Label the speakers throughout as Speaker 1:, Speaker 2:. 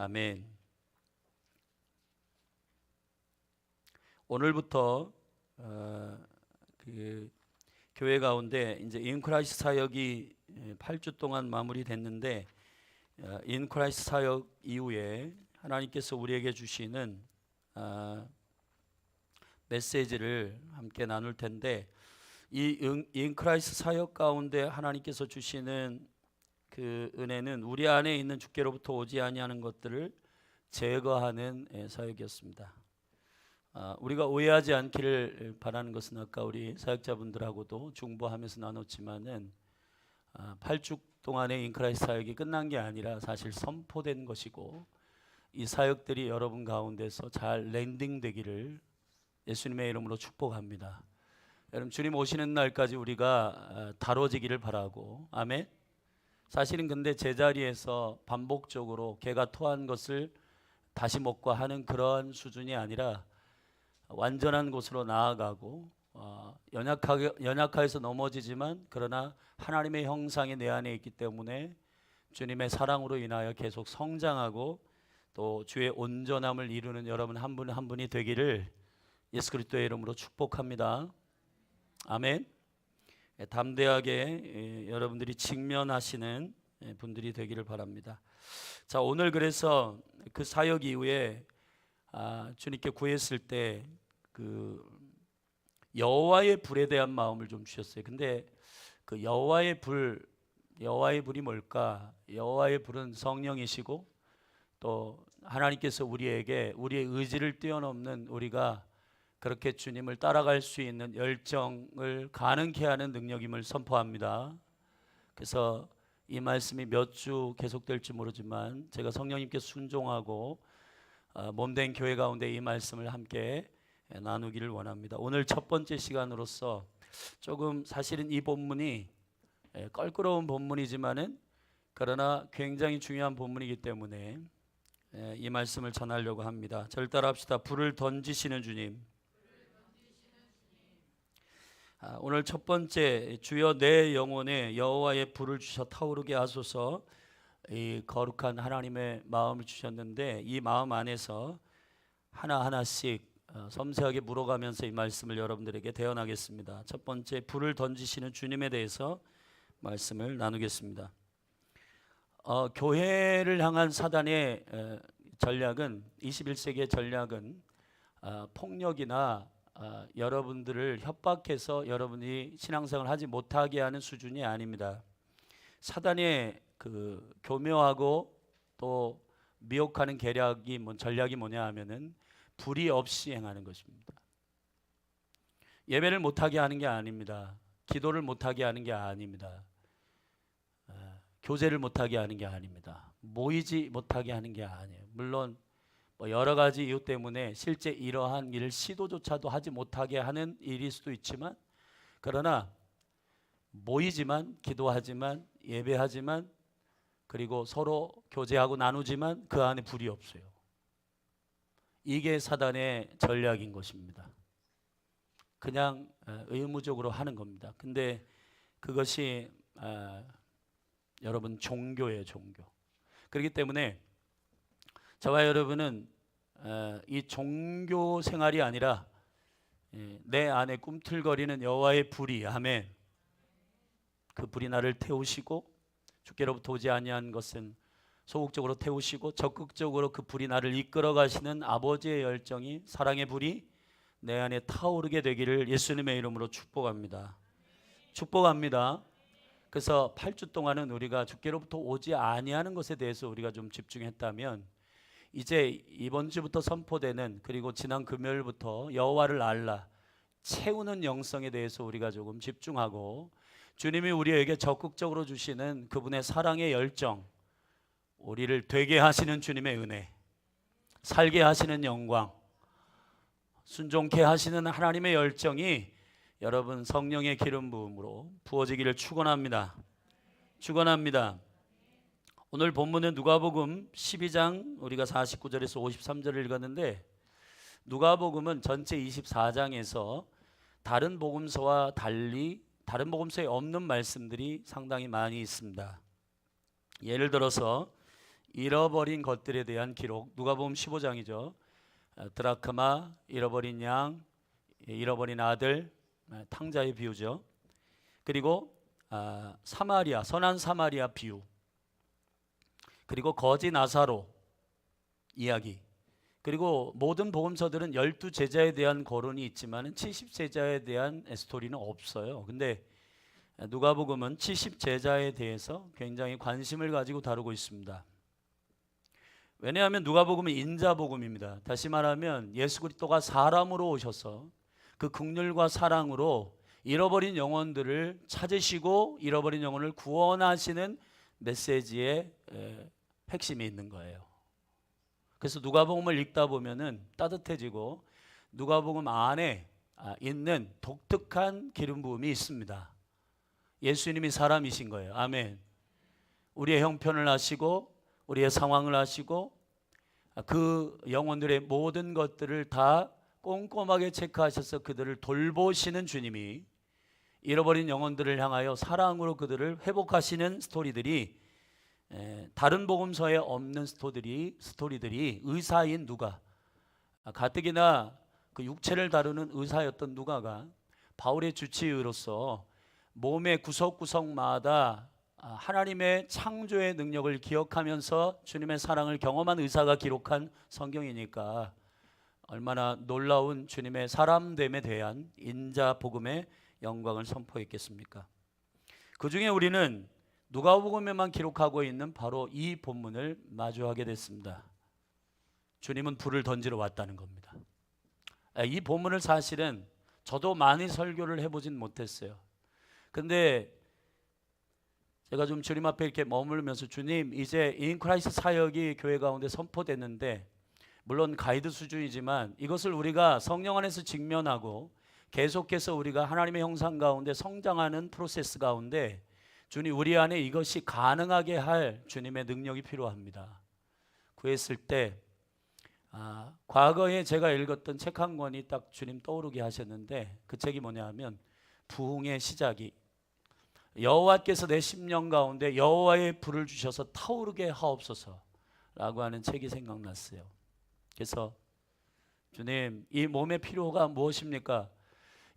Speaker 1: 아멘. 오늘부터 교회 가운데 이제 인크라이스트 사역이 8주 동안 마무리됐는데 인크라이스트 사역 이후에 하나님께서 우리에게 주시는 메시지를 함께 나눌 텐데, 이 인크라이스트 사역 가운데 하나님께서 주시는 그 은혜는 우리 안에 있는 주께로부터 오지 아니하는 것들을 제거하는 사역이었습니다. 우리가 오해하지 않기를 바라는 것은 아까 우리 사역자분들하고도 중보하면서 나눴지만은 8주 동안의 인크라이스트 사역이 끝난 게 아니라 사실 선포된 것이고, 이 사역들이 여러분 가운데서 잘 랜딩되기를 예수님의 이름으로 축복합니다. 여러분, 주님 오시는 날까지 우리가 다뤄지기를 바라고, 아멘. 사실은 근데 제자리에서 반복적으로 개가 토한 것을 다시 먹고 하는 그러한 수준이 아니라 완전한 곳으로 나아가고, 연약하여서 넘어지지만 그러나 하나님의 형상이 내 안에 있기 때문에 주님의 사랑으로 인하여 계속 성장하고 또 주의 온전함을 이루는 여러분 한 분 한 분이 되기를 예수 그리스도의 이름으로 축복합니다. 아멘. 담대하게 여러분들이 직면하시는 분들이 되기를 바랍니다. 자, 오늘 그래서 그 사역 이후에 주님께 구했을 때 그 여호와의 불에 대한 마음을 좀 주셨어요. 근데 그 여호와의 불이 뭘까? 여호와의 불은 성령이시고 또 하나님께서 우리에게 우리의 의지를 뛰어넘는, 우리가 그렇게 주님을 따라갈 수 있는 열정을 가능케 하는 능력임을 선포합니다. 그래서 이 말씀이 몇 주 계속될지 모르지만 제가 성령님께 순종하고 몸된 교회 가운데 이 말씀을 함께 나누기를 원합니다. 오늘 첫 번째 시간으로서 조금 사실은 이 본문이 껄끄러운 본문이지만은 그러나 굉장히 중요한 본문이기 때문에 이 말씀을 전하려고 합니다. 저를 따라합시다. 불을 던지시는 주님. 오늘 첫 번째, 주여 내 영혼에 여호와의 불을 주셔 타오르게 하소서. 이 거룩한 하나님의 마음을 주셨는데 이 마음 안에서 하나하나씩 섬세하게 물어가면서 이 말씀을 여러분들에게 대언하겠습니다. 첫 번째, 불을 던지시는 주님에 대해서 말씀을 나누겠습니다. 교회를 향한 사단의 전략은, 21세기의 전략은 폭력이나 여러분들을 협박해서 여러분이 신앙생활을 하지 못하게 하는 수준이 아닙니다. 사단의 그 교묘하고 또 미혹하는 전략이 뭐냐 하면은 불이 없이 행하는 것입니다. 예배를 못하게 하는 게 아닙니다. 기도를 못하게 하는 게 아닙니다. 교제를 못하게 하는 게 아닙니다. 모이지 못하게 하는 게 아니에요. 물론 여러 가지 이유 때문에 실제 이러한 일을 시도조차도 하지 못하게 하는 일일 수도 있지만, 그러나 모이지만, 기도하지만, 예배하지만, 그리고 서로 교제하고 나누지만 그 안에 불이 없어요. 이게 사단의 전략인 것입니다. 그냥 의무적으로 하는 겁니다. 근데 그것이 여러분 종교예요, 종교. 그렇기 때문에 저와 여러분은 이 종교 생활이 아니라 내 안에 꿈틀거리는 여호와의 불이, 아멘, 그 불이 나를 태우시고 주께로부터 오지 아니한 것은 소극적으로 태우시고 적극적으로 그 불이 나를 이끌어 가시는 아버지의 열정이, 사랑의 불이 내 안에 타오르게 되기를 예수님의 이름으로 축복합니다. 축복합니다. 그래서 8주 동안은 우리가 주께로부터 오지 아니하는 것에 대해서 우리가 좀 집중했다면, 이제 이번 주부터 선포되는, 그리고 지난 금요일부터 여호와를 알라, 채우는 영성에 대해서 우리가 조금 집중하고, 주님이 우리에게 적극적으로 주시는 그분의 사랑의 열정, 우리를 되게 하시는 주님의 은혜, 살게 하시는 영광, 순종케 하시는 하나님의 열정이 여러분 성령의 기름 부음으로 부어지기를 축원합니다. 축원합니다. 오늘 본문은 누가복음 12장 우리가 49절에서 53절을 읽었는데, 누가복음은 전체 24장에서 다른 복음서와 달리 다른 복음서에 없는 말씀들이 상당히 많이 있습니다. 예를 들어서 잃어버린 것들에 대한 기록. 누가복음 15장이죠. 드라크마, 잃어버린 양, 잃어버린 아들, 탕자의 비유죠. 그리고 사마리아, 선한 사마리아 비유, 그리고 거지 나사로 이야기, 그리고 모든 복음서들은 12제자에 대한 거론이 있지만 70제자에 대한 스토리는 없어요. 근데 누가복음은 70제자에 대해서 굉장히 관심을 가지고 다루고 있습니다. 왜냐하면 누가복음은 인자복음입니다. 다시 말하면 예수 그리스도가 사람으로 오셔서 그 긍휼과 사랑으로 잃어버린 영혼들을 찾으시고 잃어버린 영혼을 구원하시는 메시지의 핵심이 있는 거예요. 그래서 누가복음을 읽다 보면은 따뜻해지고 누가복음 안에 있는 독특한 기름 부음이 있습니다. 예수님이 사람이신 거예요. 아멘. 우리의 형편을 아시고 우리의 상황을 아시고 그 영혼들의 모든 것들을 다 꼼꼼하게 체크하셔서 그들을 돌보시는 주님이 잃어버린 영혼들을 향하여 사랑으로 그들을 회복하시는 스토리들이 다른 복음서에 없는 스토리들이 의사인 누가, 가뜩이나 그 육체를 다루는 의사였던 누가가 바울의 주치의로서 몸의 구석구석마다 하나님의 창조의 능력을 기억하면서 주님의 사랑을 경험한 의사가 기록한 성경이니까 얼마나 놀라운 주님의 사람됨에 대한 인자 복음의 영광을 선포했겠습니까? 그 중에 우리는 누가복음에만 기록하고 있는 바로 이 본문을 마주하게 됐습니다. 주님은 불을 던지러 왔다는 겁니다. 이 본문을 사실은 저도 많이 설교를 해보진 못했어요. 근데 제가 좀 주님 앞에 이렇게 머물면서 주님, 이제 인크라이스트 사역이 교회 가운데 선포됐는데 물론 가이드 수준이지만 이것을 우리가 성령 안에서 직면하고 계속해서 우리가 하나님의 형상 가운데 성장하는 프로세스 가운데 주님, 우리 안에 이것이 가능하게 할 주님의 능력이 필요합니다. 구했을 때 과거에 제가 읽었던 책 한 권이 딱 주님 떠오르게 하셨는데 그 책이 뭐냐 하면 부흥의 시작이, 여호와께서 내 심령 가운데 여호와의 불을 주셔서 타오르게 하옵소서라고 하는 책이 생각났어요. 그래서 주님, 이 몸의 필요가 무엇입니까?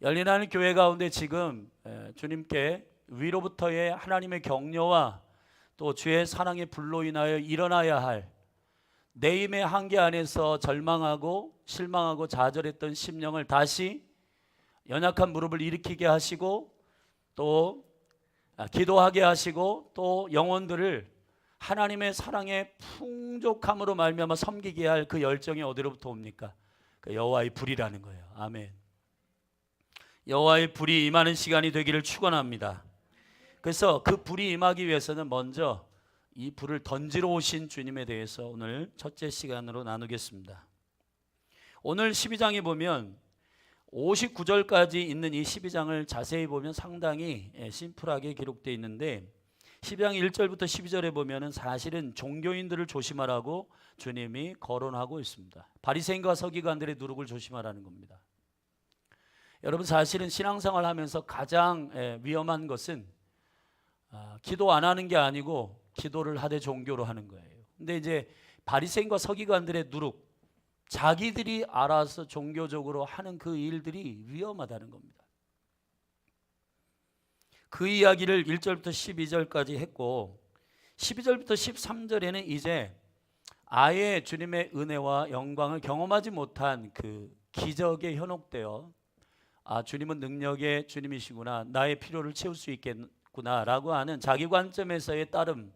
Speaker 1: 열린하는 교회 가운데 지금 주님께 위로부터의 하나님의 격려와 또 주의 사랑의 불로 인하여 일어나야 할 내 힘의 한계 안에서 절망하고 실망하고 좌절했던 심령을 다시 연약한 무릎을 일으키게 하시고 또 기도하게 하시고 또 영혼들을 하나님의 사랑의 풍족함으로 말미암아 섬기게 할 그 열정이 어디로부터 옵니까? 그 여호와의 불이라는 거예요. 아멘. 여호와의 불이 임하는 시간이 되기를 축원합니다. 그래서 그 불이 임하기 위해서는 먼저 이 불을 던지러 오신 주님에 대해서 오늘 첫째 시간으로 나누겠습니다. 오늘 12장에 보면 59절까지 있는 이 12장을 자세히 보면 상당히 심플하게 기록되어 있는데 12장 1절부터 12절에 보면 사실은 종교인들을 조심하라고 주님이 거론하고 있습니다. 바리새인과 서기관들의 누룩을 조심하라는 겁니다. 여러분, 사실은 신앙생활 하면서 가장 위험한 것은 기도 안 하는 게 아니고 기도를 하되 종교로 하는 거예요. 근데 이제 바리새인과 서기관들의 누룩, 자기들이 알아서 종교적으로 하는 그 일들이 위험하다는 겁니다. 그 이야기를 1절부터 12절까지 했고 12절부터 13절에는 이제 아예 주님의 은혜와 영광을 경험하지 못한 그 기적에 현혹되어 주님은 능력의 주님이시구나, 나의 필요를 채울 수 있겠구나 라고 하는 자기 관점에서의 따름,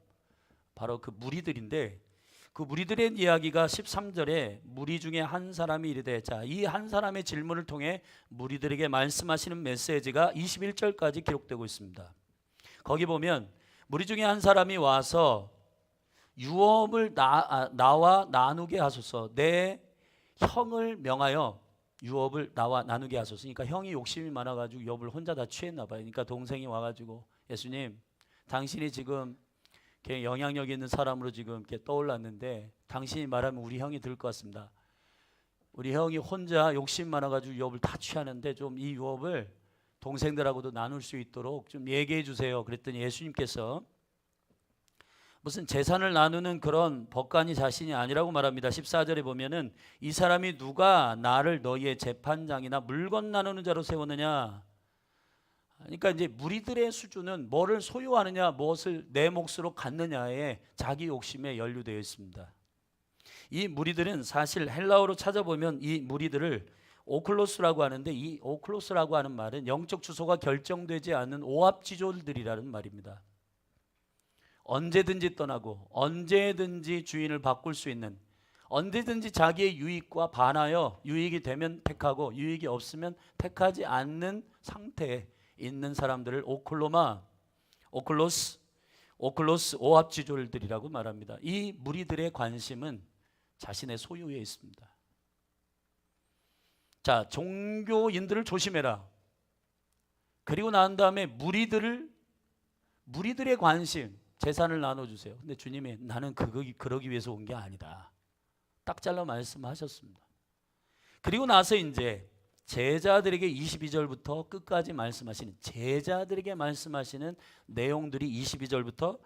Speaker 1: 바로 그 무리들인데 그 무리들의 이야기가 13절에 무리 중에 한 사람이 이르되, 자, 이 한 사람의 질문을 통해 무리들에게 말씀하시는 메시지가 21절까지 기록되고 있습니다. 거기 보면 무리 중에 한 사람이 와서 유업을 나와 나누게 하소서, 내 형을 명하여 유업을 나와 나누게 하소서. 그러니까 형이 욕심이 많아가지고 유업을 혼자 다 취했나 봐요. 그러니까 동생이 와가지고, 예수님, 당신이 지금 영향력 있는 사람으로 지금 이렇게 떠올랐는데 당신이 말하면 우리 형이 들 것 같습니다. 우리 형이 혼자 욕심 많아가지고 유업을 다 취하는데 좀 이 유업을 동생들하고도 나눌 수 있도록 좀 얘기해 주세요. 그랬더니 예수님께서 무슨 재산을 나누는 그런 법관이 자신이 아니라고 말합니다. 14절에 보면은 이 사람이 누가 나를 너희의 재판장이나 물건 나누는 자로 세웠느냐. 그러니까 이제 무리들의 수준은 뭐를 소유하느냐, 무엇을 내 몫으로 갖느냐에 자기 욕심에 연루되어 있습니다. 이 무리들은 사실 헬라어로 찾아보면 이 무리들을 오클로스라고 하는데, 이 오클로스라고 하는 말은 영적 주소가 결정되지 않는 오합지졸들이라는 말입니다. 언제든지 떠나고 언제든지 주인을 바꿀 수 있는, 언제든지 자기의 유익과 반하여 유익이 되면 택하고 유익이 없으면 택하지 않는 상태에 있는 사람들을 오클로스 오합지졸들이라고 말합니다. 이 무리들의 관심은 자신의 소유에 있습니다. 자, 종교인들을 조심해라. 그리고 난 다음에 무리들의 관심, 재산을 나눠주세요. 근데 주님이 나는 그러기 위해서 온 게 아니다. 딱 잘라 말씀하셨습니다. 그리고 나서 이제 제자들에게 22절부터 끝까지 말씀하시는, 제자들에게 말씀하시는 내용들이 22절부터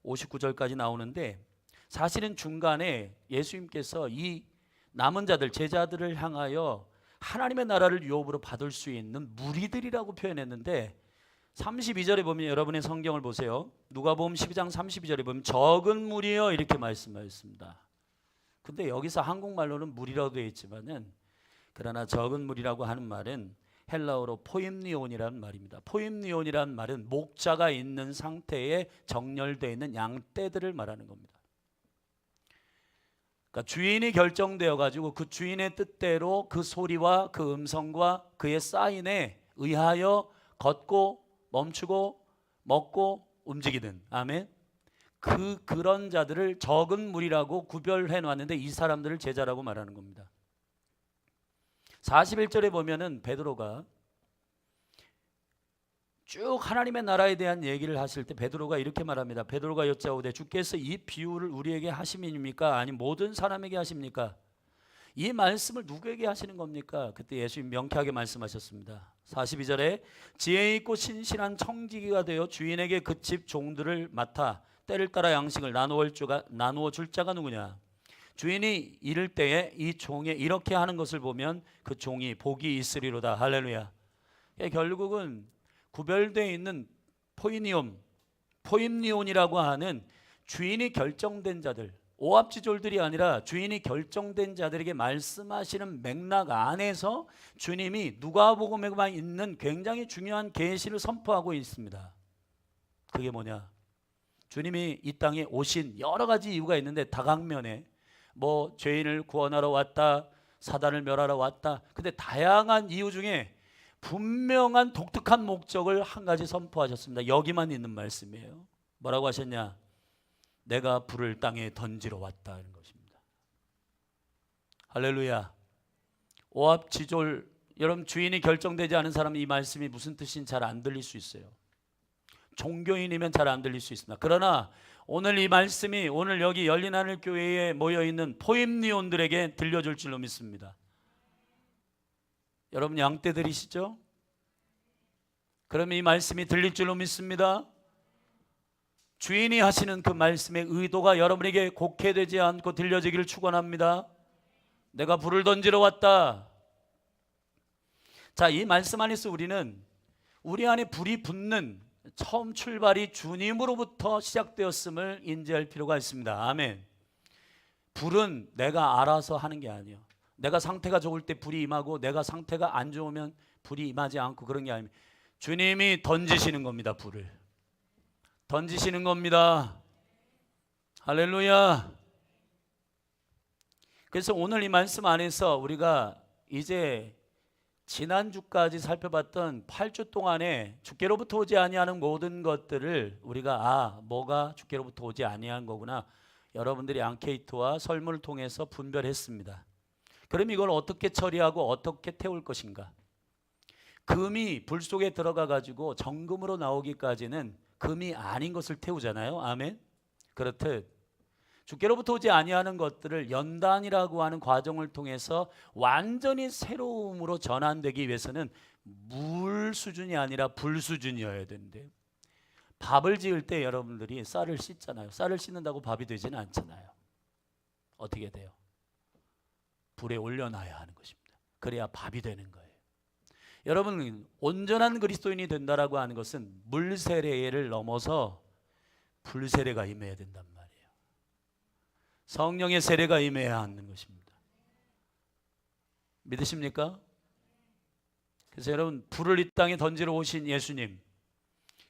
Speaker 1: 59절까지 나오는데, 사실은 중간에 예수님께서 이 남은 자들, 제자들을 향하여 하나님의 나라를 유업으로 받을 수 있는 무리들이라고 표현했는데, 32절에 보면, 여러분의 성경을 보세요. 누가복음 12장 32절에 보면 적은 무리여 이렇게 말씀하셨습니다. 근데 여기서 한국말로는 무리라고 되어 있지만은, 그러나 적은 무리라고 하는 말은 헬라어로 포임니온이라는 말입니다. 포임니온이라는 말은 목자가 있는 상태에 정렬되어 있는 양떼들을 말하는 겁니다. 그러니까 주인이 결정되어 가지고 그 주인의 뜻대로 그 소리와 그 음성과 그의 사인에 의하여 걷고 멈추고 먹고 움직이는, 아멘. 그런 자들을 적은 무리라고 구별해 놨는데, 이 사람들을 제자라고 말하는 겁니다. 41절에 보면은 베드로가 쭉 하나님의 나라에 대한 얘기를 하실 때 베드로가 이렇게 말합니다. 베드로가 여짜오되 주께서 이 비유를 우리에게 하심이니까 아니 모든 사람에게 하십니까? 이 말씀을 누구에게 하시는 겁니까? 그때 예수님 명쾌하게 말씀하셨습니다. 42절에 지혜 있고 신실한 청지기가 되어 주인에게 그 집 종들을 맡아 때를 따라 양식을 나누어 줄 자가 누구냐? 주인이 이를 때에 이 종에 이렇게 하는 것을 보면 그 종이 복이 있으리로다. 할렐루야. 결국은 구별되어 있는 포임니온이라고 하는 주인이 결정된 자들, 오합지졸들이 아니라 주인이 결정된 자들에게 말씀하시는 맥락 안에서 주님이 누가복음에만 있는 굉장히 중요한 계시를 선포하고 있습니다. 그게 뭐냐? 주님이 이 땅에 오신 여러 가지 이유가 있는데, 다각면에 뭐 죄인을 구원하러 왔다, 사단을 멸하러 왔다. 근데 다양한 이유 중에 분명한 독특한 목적을 한 가지 선포하셨습니다. 여기만 있는 말씀이에요. 뭐라고 하셨냐? 내가 불을 땅에 던지러 왔다는 것입니다. 할렐루야. 오합지졸, 여러분 주인이 결정되지 않은 사람은 이 말씀이 무슨 뜻인지 잘 안 들릴 수 있어요. 종교인이면 잘 안 들릴 수 있습니다. 그러나 오늘 이 말씀이 오늘 여기 열린하늘 교회에 모여있는 포임니온들에게 들려줄 줄로 믿습니다. 여러분 양떼들이시죠? 그러면 이 말씀이 들릴 줄로 믿습니다. 주인이 하시는 그 말씀의 의도가 여러분에게 곡해되지 않고 들려지기를 축원합니다. 내가 불을 던지러 왔다. 자, 이 말씀 안에서 우리는 우리 안에 불이 붙는 처음 출발이 주님으로부터 시작되었음을 인지할 필요가 있습니다. 아멘. 불은 내가 알아서 하는 게 아니에요. 내가 상태가 좋을 때 불이 임하고 내가 상태가 안 좋으면 불이 임하지 않고 그런 게 아닙니다. 주님이 던지시는 겁니다. 불을 던지시는 겁니다. 할렐루야. 그래서 오늘 이 말씀 안에서 우리가 이제 지난주까지 살펴봤던 8주 동안에 주께로부터 오지 아니하는 모든 것들을 우리가 뭐가 주께로부터 오지 아니한 거구나, 여러분들이 앙케이트와 설문을 통해서 분별했습니다. 그럼 이걸 어떻게 처리하고 어떻게 태울 것인가? 금이 불 속에 들어가 가지고 정금으로 나오기까지는 금이 아닌 것을 태우잖아요. 아멘. 그렇듯 주께로부터 오지 아니하는 것들을 연단이라고 하는 과정을 통해서 완전히 새로움으로 전환되기 위해서는 물 수준이 아니라 불 수준이어야 되는데요. 밥을 지을 때 여러분들이 쌀을 씻잖아요. 쌀을 씻는다고 밥이 되지는 않잖아요. 어떻게 돼요? 불에 올려놔야 하는 것입니다. 그래야 밥이 되는 거예요. 여러분, 온전한 그리스도인이 된다라고 하는 것은 물 세례를 넘어서 불 세례가 임해야 된단 말이에요. 성령의 세례가 임해야 하는 것입니다. 믿으십니까? 그래서 여러분, 불을 이 땅에 던지러 오신 예수님,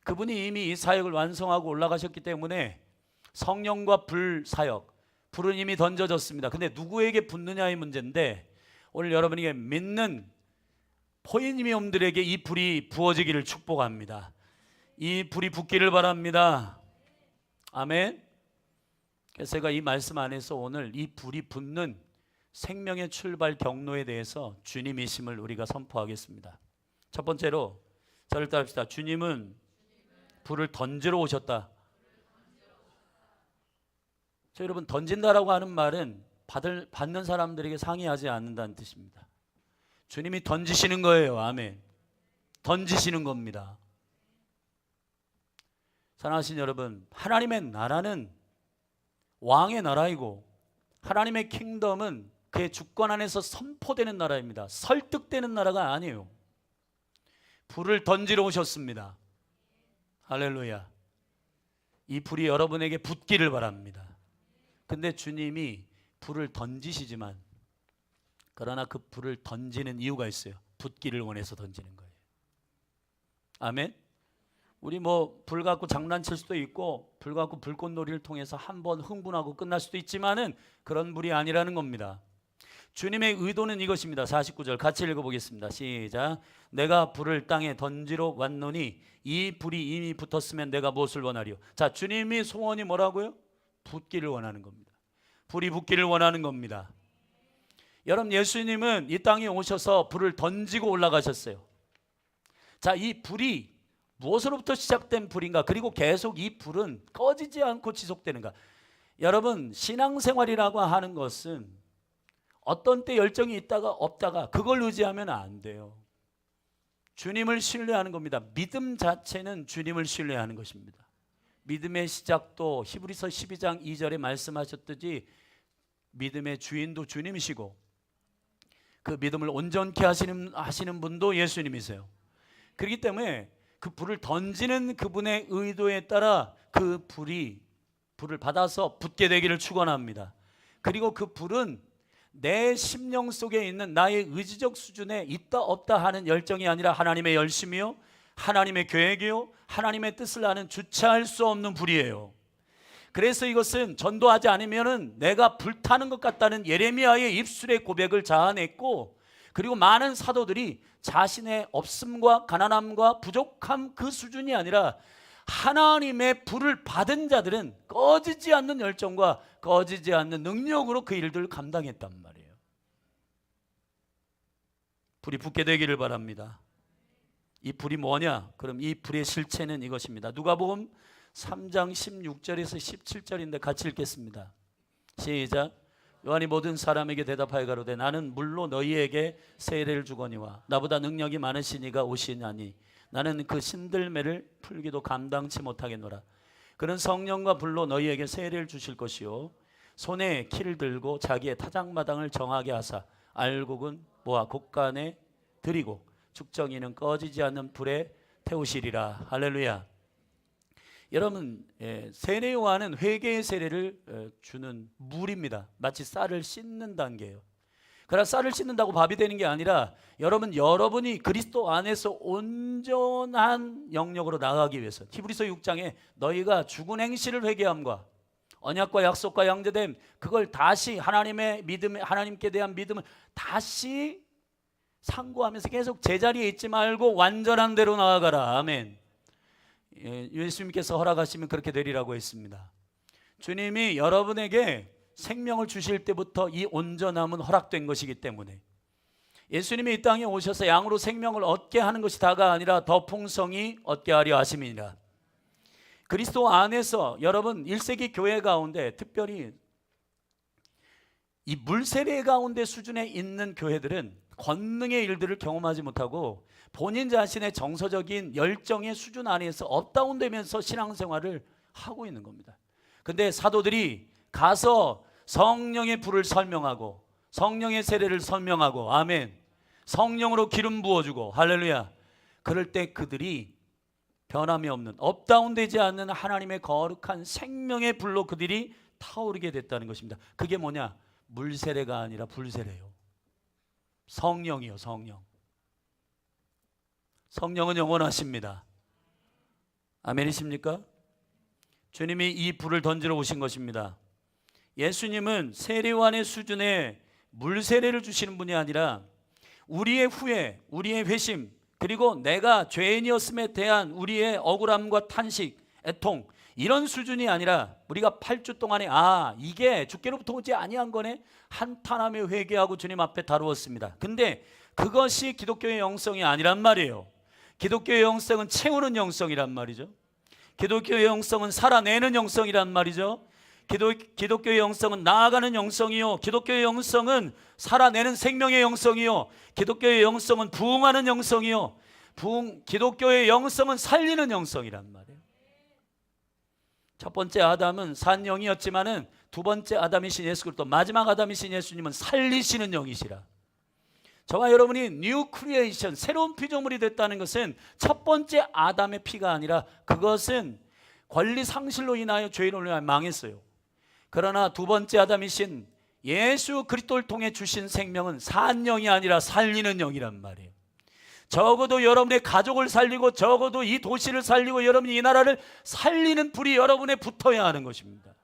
Speaker 1: 그분이 이미 이 사역을 완성하고 올라가셨기 때문에 성령과 불 사역, 불은 이미 던져졌습니다. 근데 누구에게 붙느냐의 문제인데, 오늘 여러분에게 믿는 포이니엄들에게 이 불이 부어지기를 축복합니다. 이 불이 붙기를 바랍니다. 아멘. 그래서 제가 이 말씀 안에서 오늘 이 불이 붙는 생명의 출발 경로에 대해서 주님이심을 우리가 선포하겠습니다. 첫 번째로 저를 따릅시다. 주님은 불을 던지러 오셨다. 저 여러분, 던진다라고 하는 말은 받는 사람들에게 상의하지 않는다는 뜻입니다. 주님이 던지시는 거예요. 아멘. 던지시는 겁니다. 사랑하신 여러분, 하나님의 나라는 왕의 나라이고 하나님의 킹덤은 그의 주권 안에서 선포되는 나라입니다. 설득되는 나라가 아니에요. 불을 던지러 오셨습니다. 할렐루야. 이 불이 여러분에게 붙기를 바랍니다. 근데 주님이 불을 던지시지만, 그러나 그 불을 던지는 이유가 있어요. 붙기를 원해서 던지는 거예요. 아멘. 우리 불 갖고 장난칠 수도 있고 불 갖고 불꽃놀이를 통해서 한번 흥분하고 끝날 수도 있지만은 그런 불이 아니라는 겁니다. 주님의 의도는 이것입니다. 49절 같이 읽어보겠습니다. 시작. 내가 불을 땅에 던지러 왔노니 이 불이 이미 붙었으면 내가 무엇을 원하리요? 자, 주님이 소원이 뭐라고요? 붙기를 원하는 겁니다. 불이 붙기를 원하는 겁니다. 여러분, 예수님은 이 땅에 오셔서 불을 던지고 올라가셨어요. 자, 이 불이 무엇으로부터 시작된 불인가? 그리고 계속 이 불은 꺼지지 않고 지속되는가? 여러분, 신앙생활이라고 하는 것은 어떤 때 열정이 있다가 없다가 그걸 의지하면 안 돼요. 주님을 신뢰하는 겁니다. 믿음 자체는 주님을 신뢰하는 것입니다. 믿음의 시작도 히브리서 12장 2절에 말씀하셨듯이 믿음의 주인도 주님이시고 그 믿음을 온전케 하시는 분도 예수님이세요. 그렇기 때문에 그 불을 던지는 그분의 의도에 따라 그 불을 받아서 붙게 되기를 축원합니다. 그리고 그 불은 내 심령 속에 있는 나의 의지적 수준에 있다 없다 하는 열정이 아니라 하나님의 열심이요, 하나님의 계획이요, 하나님의 뜻을 아는 주체할 수 없는 불이에요. 그래서 이것은 전도하지 않으면은 내가 불타는 것 같다는 예레미야의 입술의 고백을 자아냈고, 그리고 많은 사도들이 자신의 없음과 가난함과 부족함 그 수준이 아니라 하나님의 불을 받은 자들은 꺼지지 않는 열정과 꺼지지 않는 능력으로 그 일들을 감당했단 말이에요. 불이 붙게 되기를 바랍니다. 이 불이 뭐냐? 그럼 이 불의 실체는 이것입니다. 누가복음 3장 16절에서 17절인데 같이 읽겠습니다. 시작. 요한이 모든 사람에게 대답하여 가로되 나는 물로 너희에게 세례를 주거니와 나보다 능력이 많으시니가 오시나니 나는 그 신들매를 풀기도 감당치 못하겠노라. 그는 성령과 불로 너희에게 세례를 주실 것이요 손에 키를 들고 자기의 타작마당을 정하게 하사 알곡은 모아 곡간에 들이고 죽정이는 꺼지지 않는 불에 태우시리라. 할렐루야. 여러분, 세례 요한은 회개의 세례를 주는 물입니다. 마치 쌀을 씻는 단계예요. 그러나 쌀을 씻는다고 밥이 되는 게 아니라 여러분이 그리스도 안에서 온전한 영역으로 나아가기 위해서 히브리서 6장에 너희가 죽은 행실을 회개함과 언약과 약속과 양제됨, 그걸 다시 하나님의 믿음, 하나님께 대한 믿음을 다시 상고하면서 계속 제자리에 있지 말고 완전한 대로 나아가라. 아멘. 예수님께서 허락하시면 그렇게 되리라고 했습니다. 주님이 여러분에게 생명을 주실 때부터 이 온전함은 허락된 것이기 때문에 예수님이 이 땅에 오셔서 양으로 생명을 얻게 하는 것이 다가 아니라 더 풍성히 얻게 하려 하심이니라. 그리스도 안에서 여러분 1세기 교회 가운데 특별히 이 물세례 가운데 수준에 있는 교회들은 권능의 일들을 경험하지 못하고 본인 자신의 정서적인 열정의 수준 안에서 업다운되면서 신앙생활을 하고 있는 겁니다. 근데 사도들이 가서 성령의 불을 설명하고 성령의 세례를 설명하고, 아멘, 성령으로 기름 부어주고, 할렐루야, 그럴 때 그들이 변함이 없는, 업다운되지 않는 하나님의 거룩한 생명의 불로 그들이 타오르게 됐다는 것입니다. 그게 뭐냐? 물세례가 아니라 불세례요. 성령이요, 성령. 성령은 영원하십니다. 아멘이십니까? 주님이 이 불을 던지러 오신 것입니다. 예수님은 세례요한의 수준의 물세례를 주시는 분이 아니라 우리의 후회, 우리의 회심, 그리고 내가 죄인이었음에 대한 우리의 억울함과 탄식, 애통, 이런 수준이 아니라 우리가 8주 동안에 이게 주께로부터 오지 아니한 거네, 한탄하며 회개하고 주님 앞에 다루었습니다. 근데 그것이 기독교의 영성이 아니란 말이에요. 기독교의 영성은 채우는 영성이란 말이죠. 기독교의 영성은 살아내는 영성이란 말이죠. 기독교의 영성은 나아가는 영성이요, 기독교의 영성은 살아내는 생명의 영성이요, 기독교의 영성은 부흥하는 영성이요, 기독교의 영성은 살리는 영성이란 말이에요. 첫 번째 아담은 산 영이었지만은 두 번째 아담이신 예수 그리스도, 마지막 아담이신 예수님은 살리시는 영이시라. 저와 여러분이 뉴 크리에이션, 새로운 피조물이 됐다는 것은 첫 번째 아담의 피가 아니라 그것은 권리 상실로 인하여 죄인으로 인하여 망했어요. 그러나 두 번째 아담이신 예수 그리스도를 통해 주신 생명은 산 영이 아니라 살리는 영이란 말이에요. 적어도 여러분의 가족을 살리고, 적어도 이 도시를 살리고, 여러분이 이 나라를 살리는 불이 여러분에 붙어야 하는 것입니다.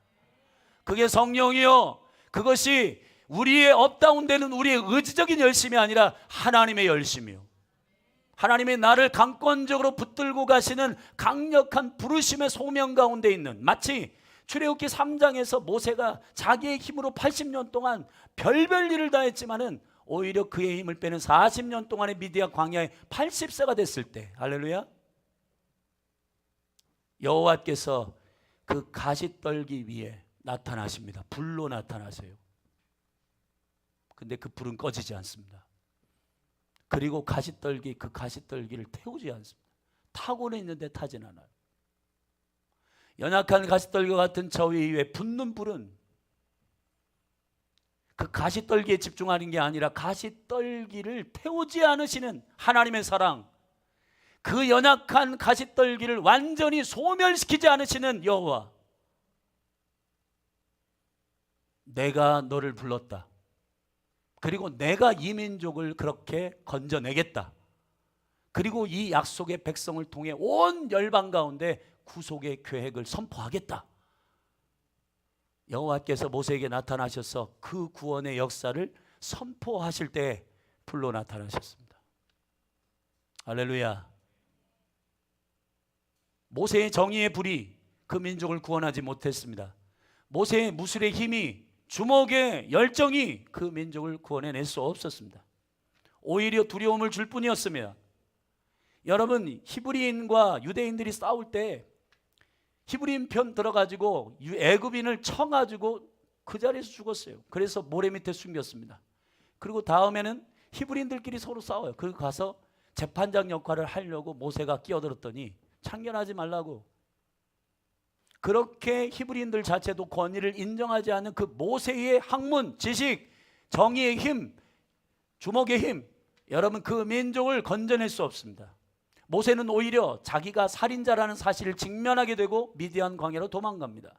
Speaker 1: 그게 성령이요, 그것이 우리의 업다운되는 우리의 의지적인 열심이 아니라 하나님의 열심이요, 하나님의 나를 강권적으로 붙들고 가시는 강력한 부르심의 소명 가운데 있는, 마치 출애굽기 3장에서 모세가 자기의 힘으로 80년 동안 별별 일을 다 했지만은 오히려 그의 힘을 빼는 40년 동안의 미디안 광야에 80세가 됐을 때, 할렐루야, 여호와께서 그 가시떨기 위에 나타나십니다. 불로 나타나세요. 근데 그 불은 꺼지지 않습니다. 그리고 그 가시떨기를 태우지 않습니다. 타고는 있는데 타진 않아요. 연약한 가시떨기와 같은 저 위에 붙는 불은 그 가시떨기에 집중하는 게 아니라 가시떨기를 태우지 않으시는 하나님의 사랑, 그 연약한 가시떨기를 완전히 소멸시키지 않으시는 여호와, 내가 너를 불렀다, 그리고 내가 이 민족을 그렇게 건져내겠다, 그리고 이 약속의 백성을 통해 온 열방 가운데 구속의 계획을 선포하겠다. 여호와께서 모세에게 나타나셔서 그 구원의 역사를 선포하실 때 불로 나타나셨습니다. 할렐루야. 모세의 정의의 불이 그 민족을 구원하지 못했습니다. 모세의 무술의 힘이, 주먹의 열정이 그 민족을 구원해낼 수 없었습니다. 오히려 두려움을 줄 뿐이었습니다. 여러분, 히브리인과 유대인들이 싸울 때 히브리인 편 들어가지고 애굽인을 쳐가지고 그 자리에서 죽었어요. 그래서 모래 밑에 숨겼습니다. 그리고 다음에는 히브리인들끼리 서로 싸워요. 그리고 가서 재판장 역할을 하려고 모세가 끼어들었더니 참견하지 말라고, 그렇게 히브리인들 자체도 권위를 인정하지 않는 그 모세의 학문, 지식, 정의의 힘, 주먹의 힘, 여러분, 그 민족을 건져낼 수 없습니다. 모세는 오히려 자기가 살인자라는 사실을 직면하게 되고 미디안 광야로 도망갑니다.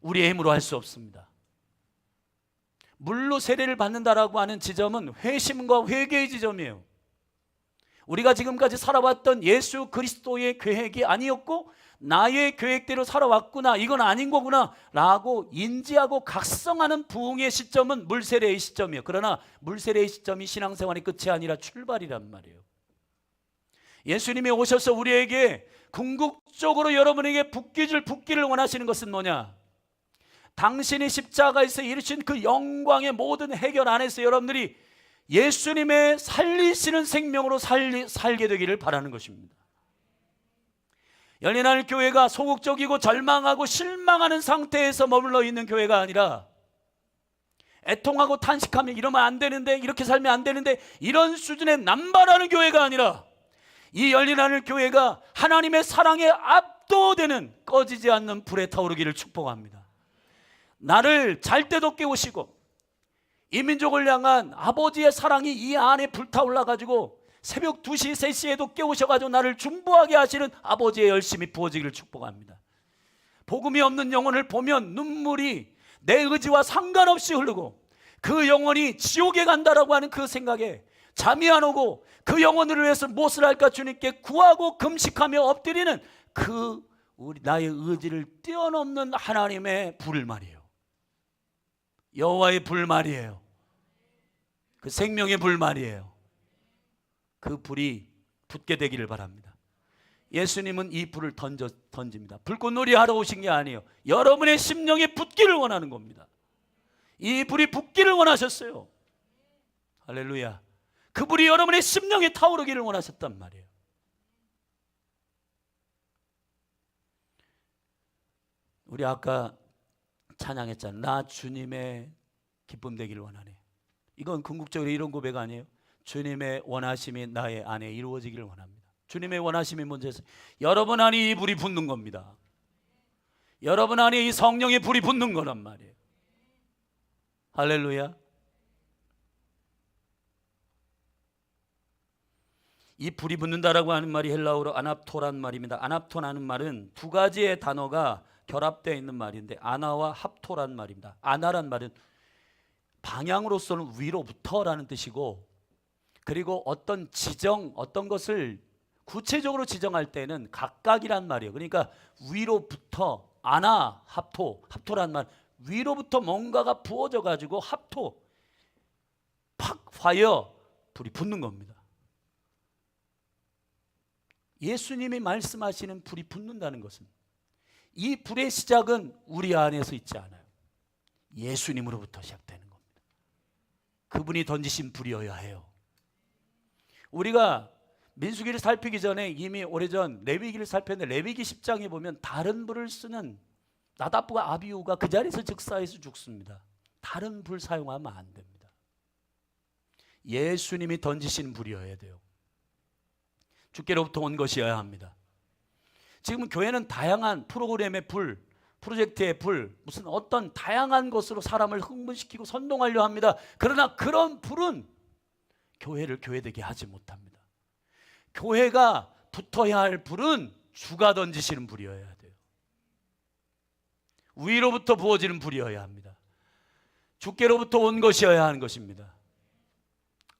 Speaker 1: 우리의 힘으로 할 수 없습니다. 물로 세례를 받는다라고 하는 지점은 회심과 회개의 지점이에요. 우리가 지금까지 살아왔던 예수 그리스도의 계획이 아니었고 나의 계획대로 살아왔구나, 이건 아닌 거구나 라고 인지하고 각성하는 부흥의 시점은 물세례의 시점이에요. 그러나 물세례의 시점이 신앙생활의 끝이 아니라 출발이란 말이에요. 예수님이 오셔서 우리에게 궁극적으로 여러분에게 붓기를 원하시는 것은 뭐냐? 당신이 십자가에서 이루신 그 영광의 모든 해결 안에서 여러분들이 예수님의 살리시는 생명으로 살게 되기를 바라는 것입니다. 열린하늘 교회가 소극적이고 절망하고 실망하는 상태에서 머물러 있는 교회가 아니라 애통하고 탄식하며 이러면 안 되는데, 이렇게 살면 안 되는데, 이런 수준의 남발하는 교회가 아니라 이 열린 하늘 교회가 하나님의 사랑에 압도되는 꺼지지 않는 불에 타오르기를 축복합니다. 나를 잘 때도 깨우시고 이 민족을 향한 아버지의 사랑이 이 안에 불타올라 가지고 새벽 2시, 3시에도 깨우셔가지고 나를 중보하게 하시는 아버지의 열심이 부어지기를 축복합니다. 복음이 없는 영혼을 보면 눈물이 내 의지와 상관없이 흐르고 그 영혼이 지옥에 간다라고 하는 그 생각에 잠이 안 오고 그 영혼을 위해서 무엇을 할까 주님께 구하고 금식하며 엎드리는 그 나의 의지를 뛰어넘는 하나님의 불 말이에요. 여호와의 불 말이에요. 그 생명의 불 말이에요. 그 불이 붙게 되기를 바랍니다. 예수님은 이 불을 던집니다. 불꽃놀이 하러 오신 게 아니에요. 여러분의 심령에 붙기를 원하는 겁니다. 이 불이 붙기를 원하셨어요. 할렐루야. 그 불이 여러분의 심령에 타오르기를 원하셨단 말이에요. 우리 아까 찬양했잖아. 나 주님의 기쁨 되기를 원하네. 이건 궁극적으로 이런 고백 아니에요? 주님의 원하심이 나의 안에 이루어지기를 원합니다. 주님의 원하심이 뭔지 여러분 안에 이 불이 붙는 겁니다. 여러분 안에 이 성령의 불이 붙는 거란 말이에요. 할렐루야. 이 불이 붙는다라고 하는 말이 헬라어로 아납토란 말입니다. 아납토라는 말은 두 가지의 단어가 결합되어 있는 말인데 아나와 합토란 말입니다. 아나란 말은 방향으로서는 위로부터라는 뜻이고, 그리고 어떤 지정, 어떤 것을 구체적으로 지정할 때는 각각이란 말이에요. 그러니까 위로부터 아나, 합토란 말, 위로부터 뭔가가 부어져 가지고 합토, 팍 화여 불이 붙는 겁니다. 예수님이 말씀하시는 불이 붙는다는 것은 이 불의 시작은 우리 안에서 있지 않아요. 예수님으로부터 시작되는 겁니다. 그분이 던지신 불이어야 해요. 우리가 민수기를 살피기 전에 이미 오래전 레위기를 살폈는데 레위기 10장에 보면 다른 불을 쓰는 나답과 아비후가 그 자리에서 즉사해서 죽습니다. 다른 불 사용하면 안 됩니다. 예수님이 던지신 불이어야 돼요. 주께로부터 온 것이어야 합니다. 지금 교회는 다양한 프로그램의 불, 프로젝트의 불, 무슨 어떤 다양한 것으로 사람을 흥분시키고 선동하려 합니다. 그러나 그런 불은 교회를 교회되게 하지 못합니다. 교회가 붙어야 할 불은 주가 던지시는 불이어야 돼요. 위로부터 부어지는 불이어야 합니다. 주께로부터 온 것이어야 하는 것입니다.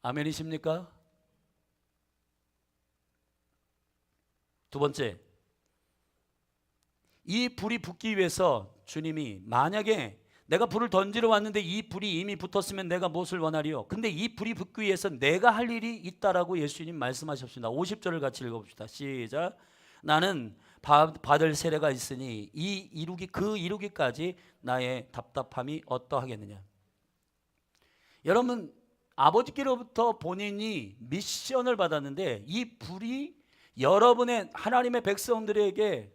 Speaker 1: 아멘이십니까? 두 번째, 이 불이 붙기 위해서 주님이 만약에 내가 불을 던지러 왔는데 이 불이 이미 붙었으면 내가 무엇을 원하리요? 근데 이 불이 붙기 위해서 내가 할 일이 있다라고 예수님 말씀하셨습니다. 50절을 같이 읽어봅시다. 시작. 나는 받을 세례가 있으니 그 이루기까지 나의 답답함이 어떠하겠느냐. 여러분, 아버지께로부터 본인이 미션을 받았는데 이 불이 여러분의 하나님의 백성들에게,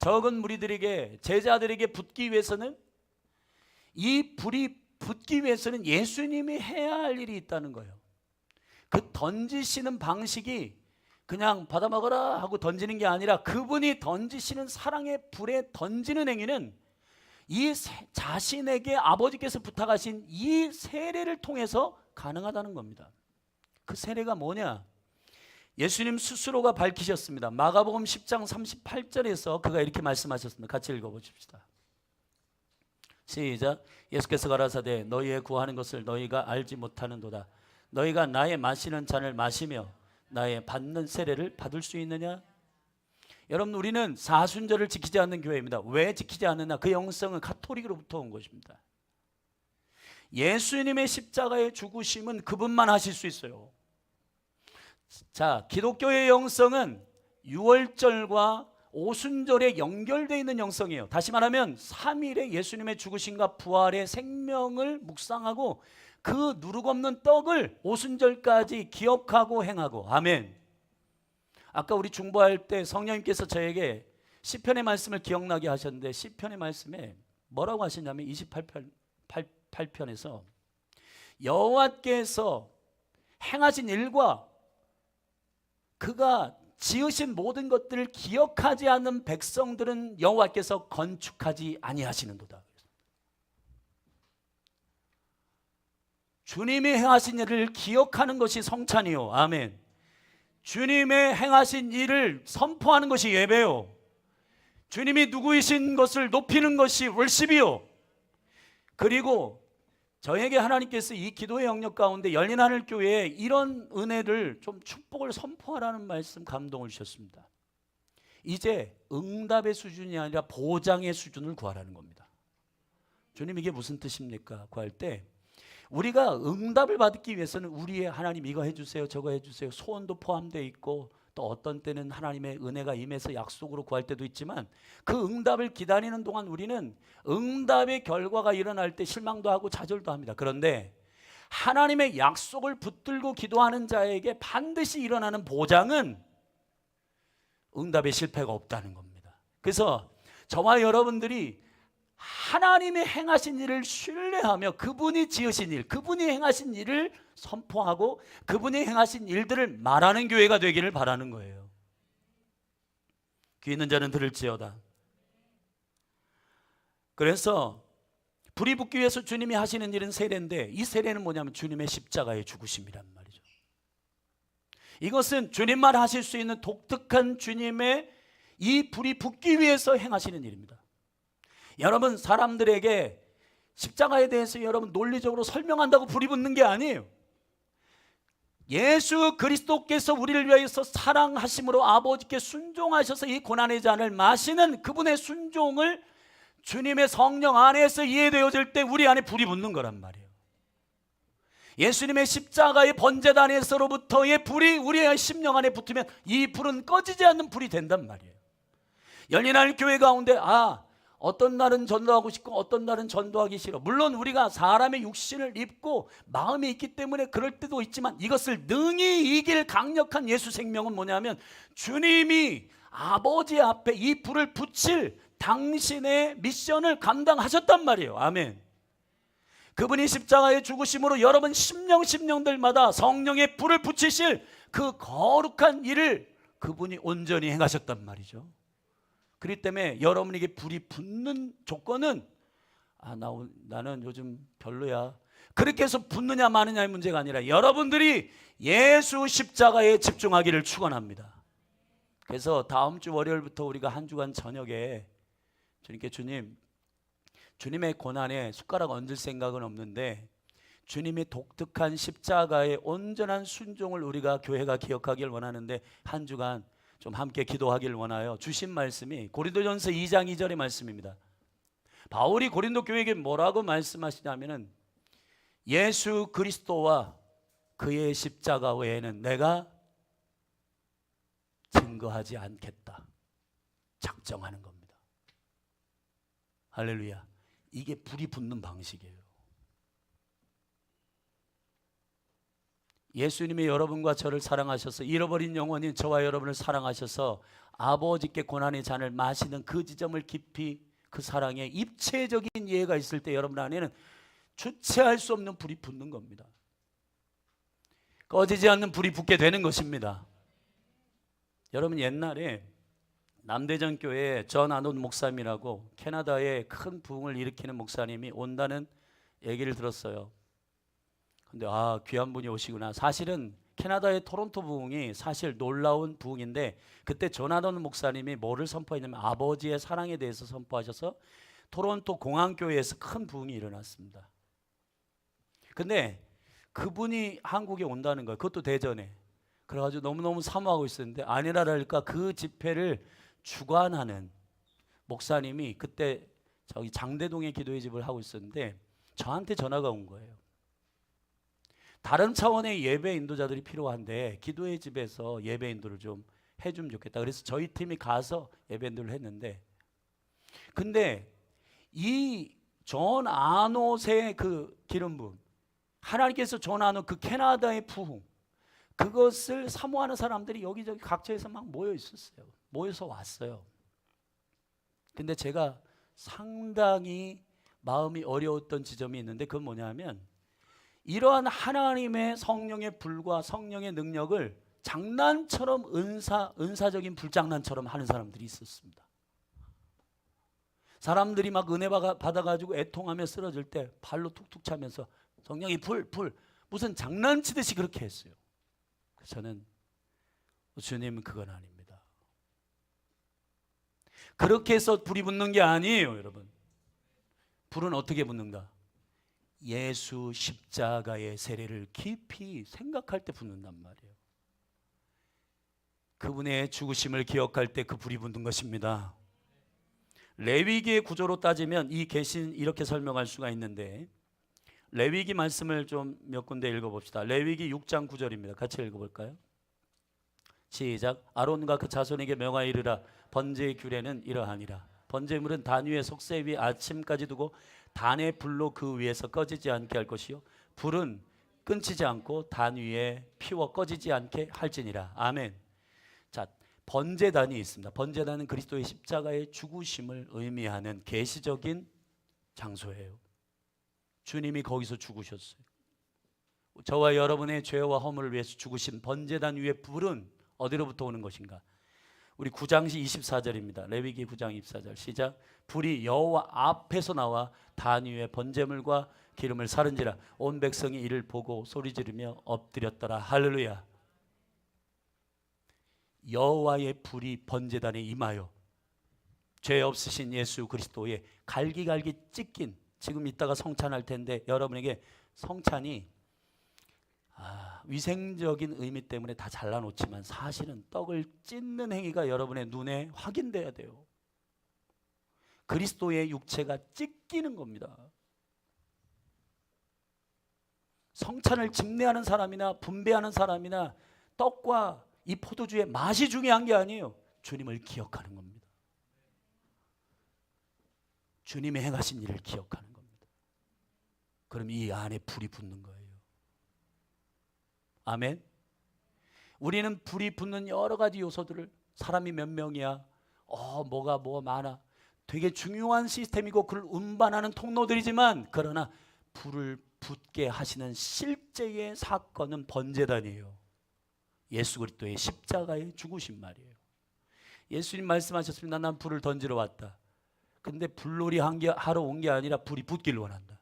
Speaker 1: 적은 무리들에게, 제자들에게 붙기 위해서는, 이 불이 붙기 위해서는 예수님이 해야 할 일이 있다는 거예요. 그 던지시는 방식이 그냥 받아 먹어라 하고 던지는 게 아니라 그분이 던지시는 사랑의 불에 던지는 행위는 이 자신에게 아버지께서 부탁하신 이 세례를 통해서 가능하다는 겁니다. 그 세례가 뭐냐? 예수님 스스로가 밝히셨습니다. 마가복음 10장 38절에서 그가 이렇게 말씀하셨습니다. 같이 읽어보십시다. 시작. 예수께서 가라사대 너희의 구하는 것을 너희가 알지 못하는도다. 너희가 나의 마시는 잔을 마시며 나의 받는 세례를 받을 수 있느냐? 여러분, 우리는 사순절을 지키지 않는 교회입니다. 왜 지키지 않느냐? 그 영성은 가톨릭으로부터 온 것입니다. 예수님의 십자가의 죽으심은 그분만 하실 수 있어요. 자, 기독교의 영성은 유월절과 오순절에 연결되어 있는 영성이에요. 다시 말하면 3일에 예수님의 죽으심과 부활의 생명을 묵상하고 그 누룩없는 떡을 오순절까지 기억하고 행하고. 아멘. 아까 우리 중보할 때 성령님께서 저에게 시편의 말씀을 기억나게 하셨는데 시편의 말씀에 뭐라고 하시냐면 28편에서 여호와께서 행하신 일과 그가 지으신 모든 것들을 기억하지 않는 백성들은 여호와께서 건축하지 아니하시는도다. 주님이 행하신 일을 기억하는 것이 성찬이요. 아멘. 주님의 행하신 일을 선포하는 것이 예배요. 주님이 누구이신 것을 높이는 것이 월십이요. 그리고 저에게 하나님께서 이 기도의 영역 가운데 열린 하늘 교회에 이런 은혜를 좀 축복을 선포하라는 말씀 감동을 주셨습니다. 이제 응답의 수준이 아니라 보장의 수준을 구하라는 겁니다. 주님 이게 무슨 뜻입니까? 구할 때 우리가 응답을 받기 위해서는 우리의 하나님 이거 해주세요 저거 해주세요 소원도 포함되어 있고 또 어떤 때는 하나님의 은혜가 임해서 약속으로 구할 때도 있지만 그 응답을 기다리는 동안 우리는 응답의 결과가 일어날 때 실망도 하고 좌절도 합니다. 그런데 하나님의 약속을 붙들고 기도하는 자에게 반드시 일어나는 보장은 응답의 실패가 없다는 겁니다. 그래서 저와 여러분들이 하나님이 행하신 일을 신뢰하며 그분이 지으신 일, 그분이 행하신 일을 선포하고 그분이 행하신 일들을 말하는 교회가 되기를 바라는 거예요. 귀 있는 자는 들을지어다. 그래서 불이 붙기 위해서 주님이 하시는 일은 세례인데 이 세례는 뭐냐면 주님의 십자가의 죽으심이란 말이죠. 이것은 주님만 하실 수 있는 독특한 주님의 이 불이 붙기 위해서 행하시는 일입니다. 여러분 사람들에게 십자가에 대해서 여러분 논리적으로 설명한다고 불이 붙는 게 아니에요. 예수 그리스도께서 우리를 위하여서 사랑하심으로 아버지께 순종하셔서 이 고난의 잔을 마시는 그분의 순종을 주님의 성령 안에서 이해되어질 때 우리 안에 불이 붙는 거란 말이에요. 예수님의 십자가의 번제단에서로부터의 불이 우리의 심령 안에 붙으면 이 불은 꺼지지 않는 불이 된단 말이에요. 열린 하늘 교회 가운데 어떤 날은 전도하고 싶고 어떤 날은 전도하기 싫어. 물론 우리가 사람의 육신을 입고 마음이 있기 때문에 그럴 때도 있지만 이것을 능히 이길 강력한 예수 생명은 뭐냐면 주님이 아버지 앞에 이 불을 붙일 당신의 미션을 감당하셨단 말이에요. 아멘. 그분이 십자가에 죽으심으로 여러분 심령들마다 성령의 불을 붙이실 그 거룩한 일을 그분이 온전히 행하셨단 말이죠. 그렇기 때문에 여러분에게 불이 붙는 조건은 나는 요즘 별로야 그렇게 해서 붙느냐 마느냐의 문제가 아니라 여러분들이 예수 십자가에 집중하기를 축원합니다. 그래서 다음 주 월요일부터 우리가 한 주간 저녁에 주님께 주님의 고난에 숟가락 얹을 생각은 없는데 주님의 독특한 십자가의 온전한 순종을 우리가 교회가 기억하길 원하는데 한 주간 좀 함께 기도하길 원하여 주신 말씀이 고린도전서 2장 2절의 말씀입니다. 바울이 고린도 교회에게 뭐라고 말씀하시냐면은 예수 그리스도와 그의 십자가 외에는 내가 증거하지 않겠다 작정하는 겁니다. 할렐루야. 이게 불이 붙는 방식이에요. 예수님이 여러분과 저를 사랑하셔서 잃어버린 영혼인 저와 여러분을 사랑하셔서 아버지께 고난의 잔을 마시는 그 지점을 깊이 그 사랑에 입체적인 이해가 있을 때 여러분 안에는 주체할 수 없는 불이 붙는 겁니다. 꺼지지 않는 불이 붙게 되는 것입니다. 여러분 옛날에 남대전 교회에 전 아논 목사님이라고 캐나다에 큰 부흥을 일으키는 목사님이 온다는 얘기를 들었어요. 근데 귀한 분이 오시구나. 사실은 캐나다의 토론토 부흥이 사실 놀라운 부흥인데 그때 조나단 목사님이 뭐를 선포했냐면 아버지의 사랑에 대해서 선포하셔서 토론토 공항교회에서 큰 부흥이 일어났습니다. 근데 그분이 한국에 온다는 거예요. 그것도 대전에. 그래가지고 너무너무 사모하고 있었는데 아니라랄까 그 집회를 주관하는 목사님이 그때 저기 장대동에 기도의 집을 하고 있었는데 저한테 전화가 온 거예요. 다른 차원의 예배 인도자들이 필요한데 기도의 집에서 예배 인도를 좀 해주면 좋겠다. 그래서 저희 팀이 가서 예배 인도를 했는데 근데 이 존 아노스의 그 기름 부음 하나님께서 존 아노 그 캐나다의 부흥 그것을 사모하는 사람들이 여기저기 각처에서 막 모여 있었어요. 모여서 왔어요. 근데 제가 상당히 마음이 어려웠던 지점이 있는데 그건 뭐냐면 이러한 하나님의 성령의 불과 성령의 능력을 장난처럼 은사적인 불장난처럼 하는 사람들이 있었습니다. 사람들이 막 은혜 받아가지고 애통하며 쓰러질 때 발로 툭툭 차면서 성령이 불 무슨 장난치듯이 그렇게 했어요. 그래서 저는 주님 그건 아닙니다. 그렇게 해서 불이 붙는 게 아니에요, 여러분. 불은 어떻게 붙는가? 예수 십자가의 세례를 깊이 생각할 때 붙는단 말이에요. 그분의 죽으심을 기억할 때 그 불이 붙는 것입니다. 레위기의 구조로 따지면 이 계신 이렇게 설명할 수가 있는데, 레위기 말씀을 좀 몇 군데 읽어봅시다. 레위기 6장 9절입니다. 같이 읽어볼까요? 시작. 아론과 그 자손에게 명하여 이르라. 번제의 규례는 이러하니라. 번제물은 단 위에 속세 위 아침까지 두고 단의 불로 그 위에서 꺼지지 않게 할 것이요 불은 끊치지 않고 단 위에 피워 꺼지지 않게 할지니라. 아멘. 자, 번제단이 있습니다. 번제단은 그리스도의 십자가의 죽으심을 의미하는 계시적인 장소예요. 주님이 거기서 죽으셨어요. 저와 여러분의 죄와 허물을 위해서 죽으신 번제단 위에 불은 어디로부터 오는 것인가? 우리 9장 24절입니다. 레위기 9장 24절 시작. 불이 여호와 앞에서 나와 단 위에 번제물과 기름을 사른지라 온 백성이 이를 보고 소리 지르며 엎드렸더라. 할렐루야. 여호와의 불이 번제단에 임하여 죄 없으신 예수 그리스도의 갈기갈기 찢긴, 지금 이따가 성찬할 텐데 여러분에게 성찬이 위생적인 의미 때문에 다 잘라놓지만 사실은 떡을 찢는 행위가 여러분의 눈에 확인돼야 돼요. 그리스도의 육체가 찢기는 겁니다. 성찬을 집례하는 사람이나 분배하는 사람이나 떡과 이 포도주의 맛이 중요한 게 아니에요. 주님을 기억하는 겁니다. 주님의 행하신 일을 기억하는 겁니다. 그럼 이 안에 불이 붙는 거예요. 아멘. 우리는 불이 붙는 여러 가지 요소들을, 사람이 몇 명이야, 뭐가 많아, 되게 중요한 시스템이고 그걸 운반하는 통로들이지만, 그러나 불을 붙게 하시는 실제의 사건은 번제단이에요. 예수 그리스도의 십자가의 죽으신 말이에요. 예수님 말씀하셨습니다. 난 불을 던지러 왔다. 근데 불놀이 하러 온 게 아니라 불이 붙기를 원한다.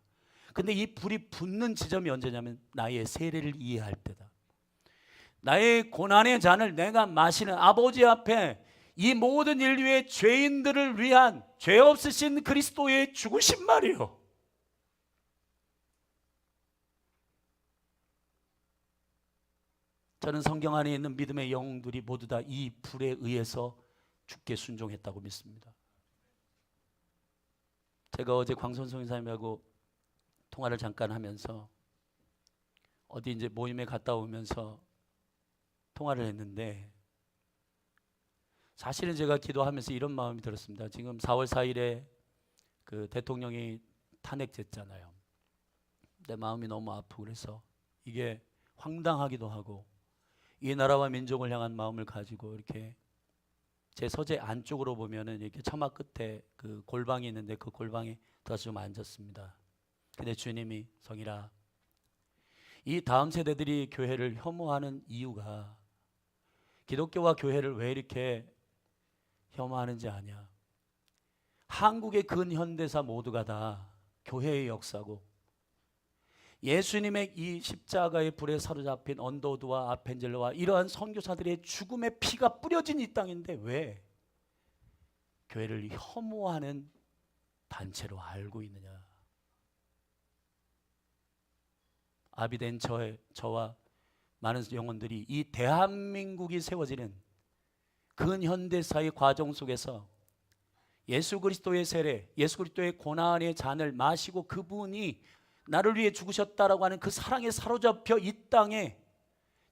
Speaker 1: 근데 이 불이 붙는 지점이 언제냐면 나의 세례를 이해할 때다. 나의 고난의 잔을 내가 마시는 아버지 앞에 이 모든 인류의 죄인들을 위한 죄 없으신 그리스도의 죽으신 말이에요. 저는 성경 안에 있는 믿음의 영웅들이 모두 다 이 불에 의해서 죽게 순종했다고 믿습니다. 제가 어제 광선성 이사님하고 통화를 잠깐 하면서 어디 이제 모임에 갔다 오면서 통화를 했는데, 사실은 제가 기도하면서 이런 마음이 들었습니다. 지금 4월 4일에 그 대통령이 탄핵됐잖아요. 내 마음이 너무 아프고 그래서 이게 황당하기도 하고, 이 나라와 민족을 향한 마음을 가지고 이렇게 제 서재 안쪽으로 보면은 이렇게 처마 끝에 그 골방이 있는데 그 골방에 들어서 좀 앉았습니다. 근데 주님이 성이라, 이 다음 세대들이 교회를 혐오하는 이유가 기독교와 교회를 왜 이렇게 혐오하는지 아냐? 한국의 근현대사 모두가 다 교회의 역사고, 예수님의 이 십자가의 불에 사로잡힌 언더우드와 아펜젤러와 이러한 선교사들의 죽음의 피가 뿌려진 이 땅인데 왜 교회를 혐오하는 단체로 알고 있느냐? 아비된 저와 많은 영혼들이 이 대한민국이 세워지는 근현대사의 과정 속에서 예수 그리스도의 세례, 예수 그리스도의 고난의 잔을 마시고 그분이 나를 위해 죽으셨다라고 하는 그 사랑에 사로잡혀 이 땅에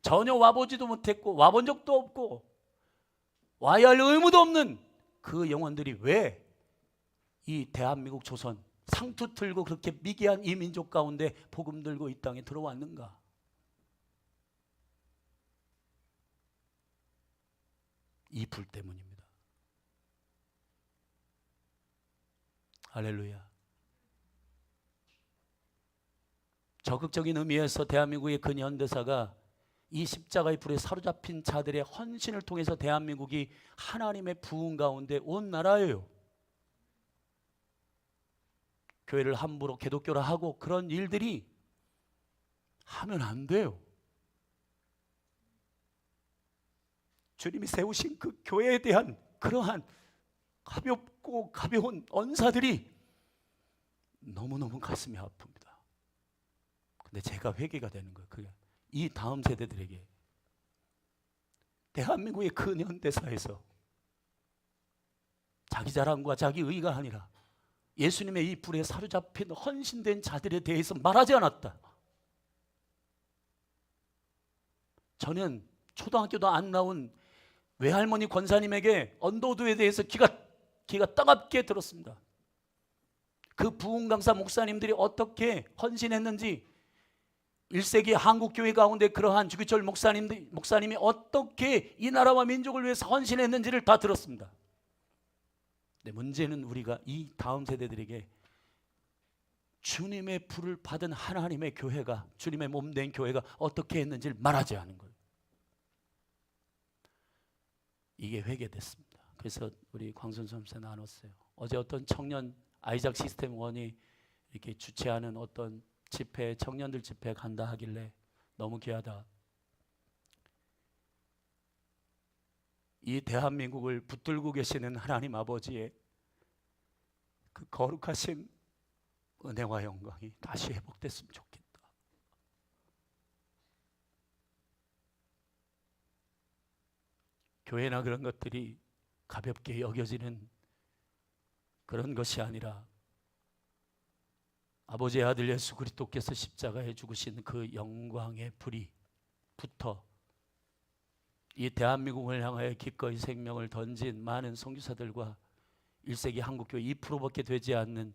Speaker 1: 전혀 와보지도 못했고 와본 적도 없고 와야 할 의무도 없는 그 영혼들이 왜 이 대한민국 조선 상투 틀고 그렇게 미개한 이 민족 가운데 복음 들고 이 땅에 들어왔는가? 이 불 때문입니다. 할렐루야. 적극적인 의미에서 대한민국의 근현대사가 이 십자가의 불에 사로잡힌 자들의 헌신을 통해서 대한민국이 하나님의 부흥 가운데 온 나라예요. 교회를 함부로 기독교라 하고 그런 일들이 하면 안 돼요. 주님이 세우신 그 교회에 대한 그러한 가볍고 가벼운 언사들이 너무너무 가슴이 아픕니다. 근데 제가 회개가 되는 거예요. 그게 이 다음 세대들에게 대한민국의 근현대사에서 자기 자랑과 자기 의가 아니라 예수님의 이 불에 사로잡힌 헌신된 자들에 대해서 말하지 않았다. 저는 초등학교도 안 나온 외할머니 권사님에게 언더우드에 대해서 귀가 따갑게 들었습니다. 그 부흥 강사 목사님들이 어떻게 헌신했는지, 1세기 한국 교회 가운데 그러한 주기철 목사님이 어떻게 이 나라와 민족을 위해서 헌신했는지를 다 들었습니다. 근데 문제는 우리가 이 다음 세대들에게 주님의 불을 받은 하나님의 교회가, 주님의 몸 된 교회가 어떻게 했는지를 말하지 않은 거예요. 이게 회개됐습니다. 그래서 우리 광순 선생 나눴어요. 어제 어떤 청년 아이작 시스템 원이 이렇게 주최하는 어떤 집회, 청년들 집회 간다 하길래 너무 귀하다. 이 대한민국을 붙들고 계시는 하나님 아버지의 그 거룩하신 은혜와 영광이 다시 회복됐으면 좋겠다. 교회나 그런 것들이 가볍게 여겨지는 그런 것이 아니라 아버지의 아들 예수 그리스도께서 십자가에 죽으신 그 영광의 불이 붙어 이 대한민국을 향하여 기꺼이 생명을 던진 많은 선교사들과 1세기 한국교회 2%밖에 되지 않는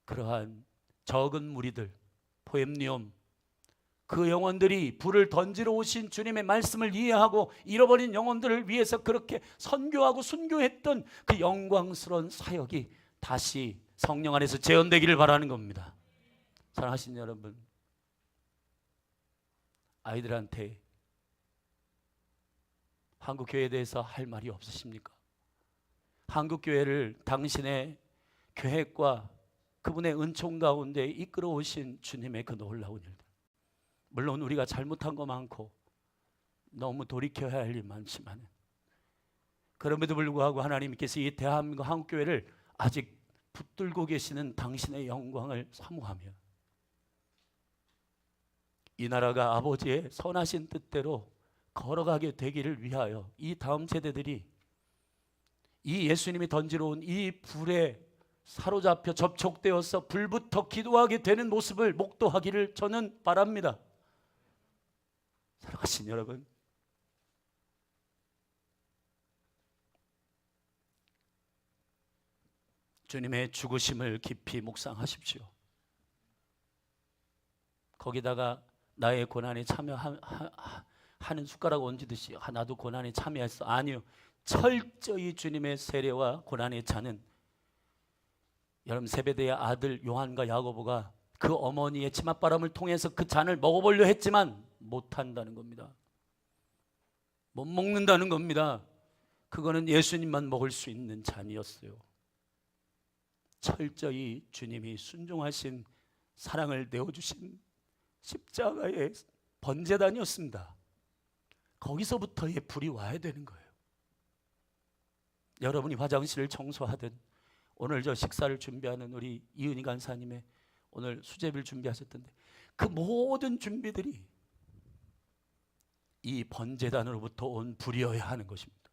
Speaker 1: 그러한 적은 무리들, 포엠니움, 그 영혼들이 불을 던지러 오신 주님의 말씀을 이해하고 잃어버린 영혼들을 위해서 그렇게 선교하고 순교했던 그 영광스러운 사역이 다시 성령 안에서 재현되기를 바라는 겁니다. 사랑하시는 여러분, 아이들한테 한국교회에 대해서 할 말이 없으십니까? 한국교회를 당신의 계획과 그분의 은총 가운데 이끌어 오신 주님의 그 놀라운 일들, 물론 우리가 잘못한 거 많고 너무 돌이켜야 할 일 많지만 그럼에도 불구하고 하나님께서 이 대한민국 한국교회를 아직 붙들고 계시는 당신의 영광을 사모하며 이 나라가 아버지의 선하신 뜻대로 걸어가게 되기를 위하여 이 다음 세대들이 이 예수님이 던지러 온 이 불에 사로잡혀 접촉되어서 불부터 기도하게 되는 모습을 목도하기를 저는 바랍니다. 사랑하신 여러분, 주님의 죽으심을 깊이 묵상하십시오. 거기다가 나의 고난에 참여하는 숟가락 얹듯이 나도 고난에 참여했어. 아니요, 철저히 주님의 세례와 고난의 잔은 여러분 세베대의 아들 요한과 야고보가 그 어머니의 치맛바람을 통해서 그 잔을 먹어보려 했지만 못한다는 겁니다. 못 먹는다는 겁니다. 그거는 예수님만 먹을 수 있는 잔이었어요. 철저히 주님이 순종하신 사랑을 내어주신 십자가의 번제단이었습니다. 거기서부터의 불이 와야 되는 거예요. 여러분이 화장실을 청소하든 오늘 저 식사를 준비하는 우리 이은희 간사님의 오늘 수제비를 준비하셨던데 그 모든 준비들이 이 번제단으로부터 온 불이어야 하는 것입니다.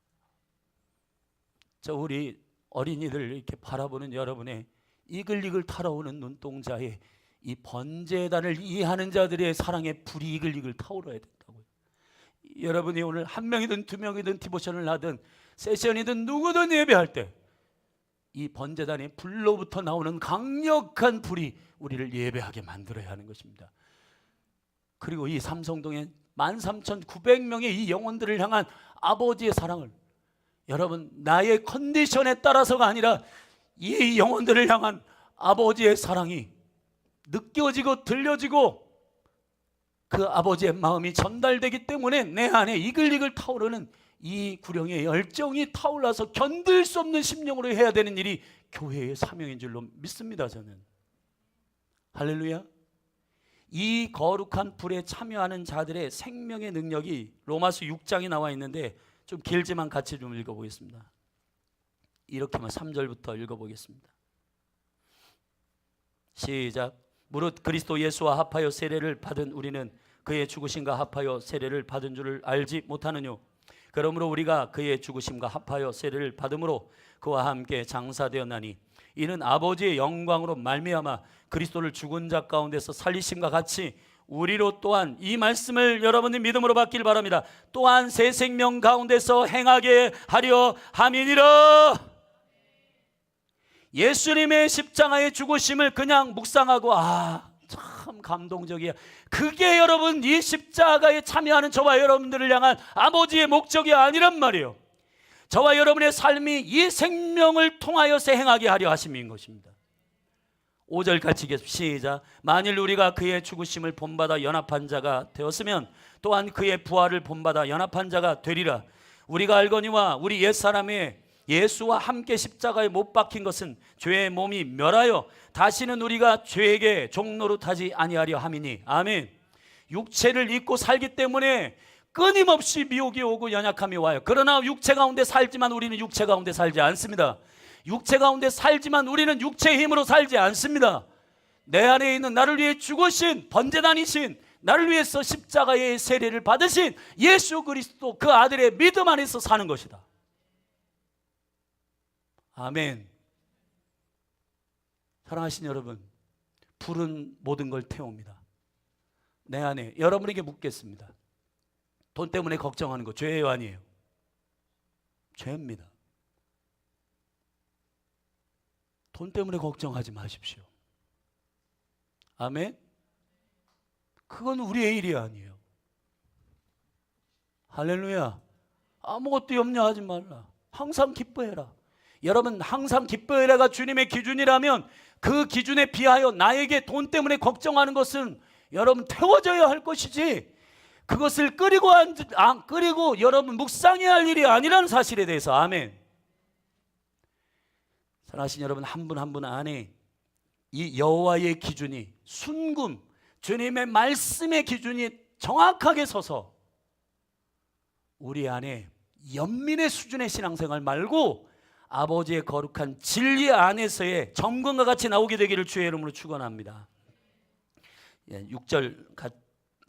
Speaker 1: 저 우리 어린이들 이렇게 바라보는 여러분의 이글이글 타오르는 눈동자에 이 번제단을 이해하는 자들의 사랑의 불이 이글이글 타오르야 된다고요. 여러분이 오늘 한 명이든 두 명이든 디보션을 하든 세션이든 누구든 예배할 때 이 번제단의 불로부터 나오는 강력한 불이 우리를 예배하게 만들어야 하는 것입니다. 그리고 이 삼성동의 13,900명의 이 영혼들을 향한 아버지의 사랑을 여러분 나의 컨디션에 따라서가 아니라 이 영혼들을 향한 아버지의 사랑이 느껴지고 들려지고 그 아버지의 마음이 전달되기 때문에 내 안에 이글이글 타오르는 이 구령의 열정이 타올라서 견딜 수 없는 심령으로 해야 되는 일이 교회의 사명인 줄로 믿습니다. 저는. 할렐루야. 이 거룩한 불에 참여하는 자들의 생명의 능력이 로마서 6장에 나와 있는데 좀 길지만 같이 좀 읽어보겠습니다. 이렇게만 3절부터 읽어보겠습니다. 시작. 무릇 그리스도 예수와 합하여 세례를 받은 우리는 그의 죽으심과 합하여 세례를 받은 줄을 알지 못하느뇨. 그러므로 우리가 그의 죽으심과 합하여 세례를 받음으로 그와 함께 장사되었나니 이는 아버지의 영광으로 말미암아 그리스도를 죽은 자 가운데서 살리심과 같이 우리로 또한 이 말씀을 여러분의 믿음으로 받길 바랍니다. 또한 새 생명 가운데서 행하게 하려 함이니라. 예수님의 십자가의 죽으심을 그냥 묵상하고 참 감동적이야. 그게 여러분 이 십자가에 참여하는 저와 여러분들을 향한 아버지의 목적이 아니란 말이에요. 저와 여러분의 삶이 이 생명을 통하여서 행하게 하려 하심인 것입니다. 5절 같이 읽겠습니다. 시작. 만일 우리가 그의 죽으심을 본받아 연합한 자가 되었으면 또한 그의 부활을 본받아 연합한 자가 되리라. 우리가 알거니와 우리 옛사람의 예수와 함께 십자가에 못 박힌 것은 죄의 몸이 멸하여 다시는 우리가 죄에게 종노릇하지 아니하려 함이니. 아멘. 육체를 입고 살기 때문에 끊임없이 미혹이 오고 연약함이 와요. 그러나 육체 가운데 살지만 우리는 육체 가운데 살지 않습니다. 육체 가운데 살지만 우리는 육체의 힘으로 살지 않습니다. 내 안에 있는 나를 위해 죽으신 번제단이신, 나를 위해서 십자가의 세례를 받으신 예수 그리스도 그 아들의 믿음 안에서 사는 것이다. 아멘. 사랑하신 여러분, 불은 모든 걸 태웁니다. 내 안에 여러분에게 묻겠습니다. 돈 때문에 걱정하는 거 죄예요, 아니에요? 죄입니다. 돈 때문에 걱정하지 마십시오. 아멘. 그건 우리의 일이 아니에요. 할렐루야. 아무것도 염려하지 말라. 항상 기뻐해라. 여러분, 항상 기뻐해라가 주님의 기준이라면 그 기준에 비하여 나에게 돈 때문에 걱정하는 것은 여러분 태워져야 할 것이지, 그것을 끓이고 여러분 묵상해야 할 일이 아니라는 사실에 대해서. 아멘. 사랑하신 여러분, 한 분 한 분 안에 이 여호와의 기준이, 순금 주님의 말씀의 기준이 정확하게 서서 우리 안에 연민의 수준의 신앙생활 말고 아버지의 거룩한 진리 안에서의 점검과 같이 나오게 되기를 주의 이름으로 축원합니다. 6절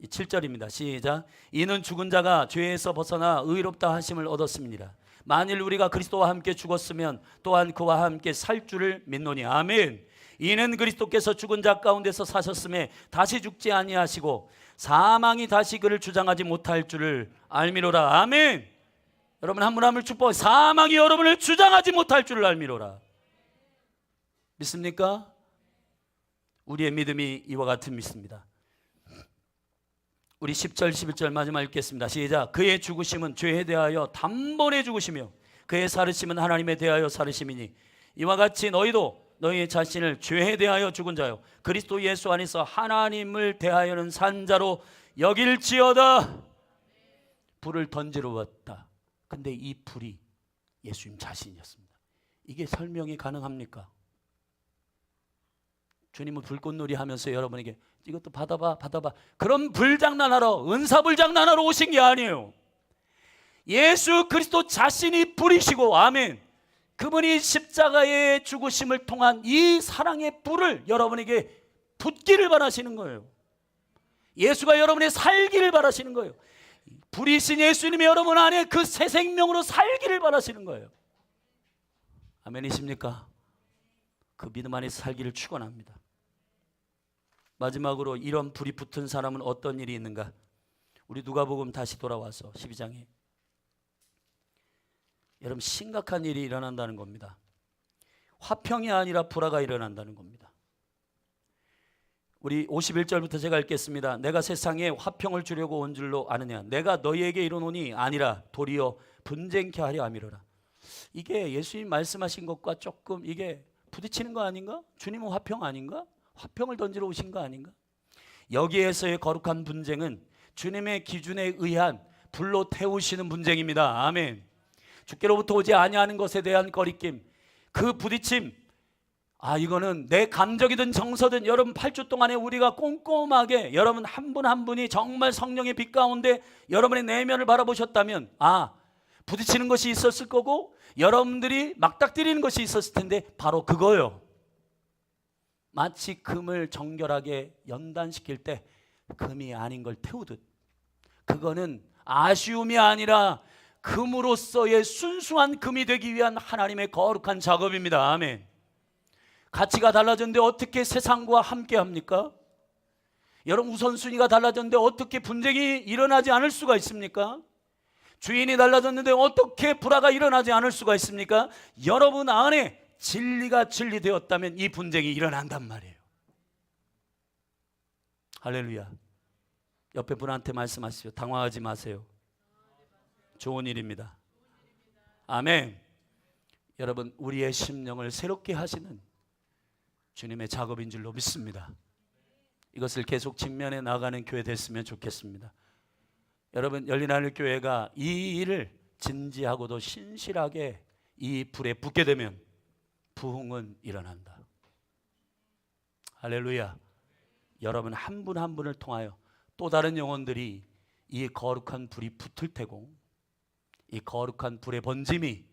Speaker 1: 7절입니다. 시작. 이는 죽은 자가 죄에서 벗어나 의롭다 하심을 얻었습니다. 만일 우리가 그리스도와 함께 죽었으면 또한 그와 함께 살 줄을 믿노니. 아멘. 이는 그리스도께서 죽은 자 가운데서 사셨음에 다시 죽지 아니하시고 사망이 다시 그를 주장하지 못할 줄을 알미로라. 아멘. 여러분 한 분 한 분 축복. 사망이 여러분을 주장하지 못할 줄을 알미로라. 믿습니까? 우리의 믿음이 이와 같은 믿습니다. 우리 10절 11절 마지막 읽겠습니다. 시작. 그의 죽으심은 죄에 대하여 단번에 죽으시며 그의 살으심은 하나님에 대하여 살으심이니 이와 같이 너희도 너희 자신을 죄에 대하여 죽은 자요 그리스도 예수 안에서 하나님을 대하여는 산 자로 여길지어다. 불을 던지러 왔다. 근데 이 불이 예수님 자신이었습니다. 이게 설명이 가능합니까? 주님은 불꽃놀이 하면서 여러분에게 이것도 받아봐 그런 불장난하러, 은사불장난하러 오신 게 아니에요. 예수 그리스도 자신이 불이시고, 아멘, 그분이 십자가의 죽으심을 통한 이 사랑의 불을 여러분에게 붙기를 바라시는 거예요. 예수가 여러분의 살기를 바라시는 거예요. 불이신 예수님이 여러분 안에 그 새 생명으로 살기를 바라시는 거예요. 아멘이십니까? 그 믿음 안에서 살기를 축원합니다. 마지막으로 이런 불이 붙은 사람은 어떤 일이 있는가? 우리 누가복음 다시 돌아와서 12장에 여러분 심각한 일이 일어난다는 겁니다. 화평이 아니라 불화가 일어난다는 겁니다. 우리 51절부터 제가 읽겠습니다. 내가 세상에 화평을 주려고 온 줄로 아느냐? 내가 너희에게 이르노니 아니라 도리어 분쟁케 하려 함이로라. 이게 예수님 말씀하신 것과 조금 이게 부딪히는 거 아닌가? 주님은 화평 아닌가? 화평을 던지러 오신 거 아닌가? 여기에서의 거룩한 분쟁은 주님의 기준에 의한 불로 태우시는 분쟁입니다. 아멘. 주께로부터 오지 아니하는 것에 대한 거리낌, 그 부딪힘, 이거는 내 감정이든 정서든 여러분 8주 동안에 우리가 꼼꼼하게 여러분 한 분 한 분이 정말 성령의 빛 가운데 여러분의 내면을 바라보셨다면 부딪히는 것이 있었을 거고 여러분들이 막닥뜨리는 것이 있었을 텐데 바로 그거요. 마치 금을 정결하게 연단시킬 때 금이 아닌 걸 태우듯, 그거는 아쉬움이 아니라 금으로서의 순수한 금이 되기 위한 하나님의 거룩한 작업입니다. 아멘. 가치가 달라졌는데 어떻게 세상과 함께 합니까? 여러분, 우선순위가 달라졌는데 어떻게 분쟁이 일어나지 않을 수가 있습니까? 주인이 달라졌는데 어떻게 불화가 일어나지 않을 수가 있습니까? 여러분 안에 진리가 진리되었다면 이 분쟁이 일어난단 말이에요. 할렐루야. 옆에 분한테 말씀하시죠. 당황하지 마세요. 좋은 일입니다. 아멘. 여러분, 우리의 심령을 새롭게 하시는 주님의 작업인 줄로 믿습니다. 이것을 계속 직면해 나가는 교회 됐으면 좋겠습니다. 여러분, 열린하늘교회가 이 일을 진지하고도 신실하게 이 불에 붙게 되면 부흥은 일어난다. 할렐루야. 여러분 한 분 한 분을 통하여 또 다른 영혼들이 이 거룩한 불이 붙을 테고 이 거룩한 불의 번짐이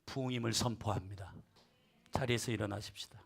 Speaker 1: 부흥임을 선포합니다. 자리에서 일어나십시다.